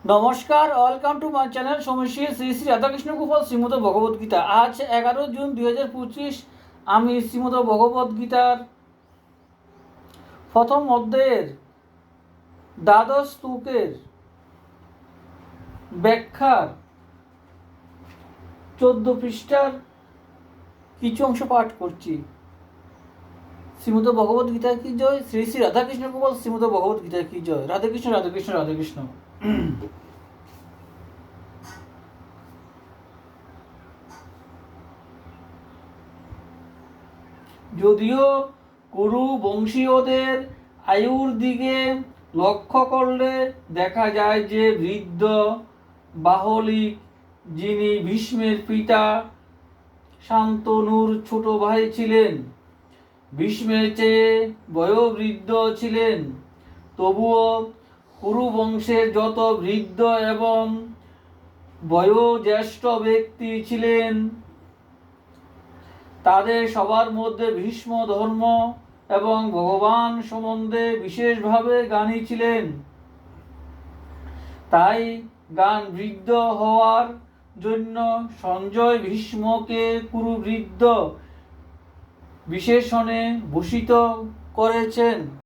নমস্কার, welcome to my channel সমস্যা শ্রী শ্রী রাধাকৃষ্ণ গোপাল শ্রীমদ ভগবদ্গীতা। আজ 11 জুন 2025। আমি শ্রীমদ ভগবদ্গীতার প্রথম অধ্যায়ের দ্বাদশ শ্লোকের ব্যাখ্যার 14 পৃষ্ঠার কিছু অংশ পাঠ করছি। শ্রীমদ ভগবদ্গীতা কি জয়, শ্রী শ্রী রাধাকৃষ্ণ গোপাল শ্রীমদ ভগবদ্গীতা কি জয়। রাধাকৃষ্ণ রাধাকৃষ্ণ রাধাকৃষ্ণ। যদিও কুরু বংশীয়দের আয়ুর দিকে লক্ষ্য করলে দেখা যায় যে বৃদ্ধ বাহলিক, যিনি ভীষ্মের পিতা শান্তনুর ছোট ভাই ছিলেন, ভীষ্মের চেয়ে বয়োবৃদ্ধ ছিলেন, তবুও কুরু বংশের যত বৃদ্ধ এবং বয়োজ্যেষ্ঠ ব্যক্তি ছিলেন তাদের সবার মধ্যে ভীষ্ম ধর্ম এবং ভগবান সম্বন্ধে বিশেষভাবে জ্ঞানী ছিলেন। তাই জ্ঞান বৃদ্ধ হওয়ার জন্য সঞ্জয় ভীষ্মকে কুরুবৃদ্ধ বিশেষণে ভূষিত করেছেন।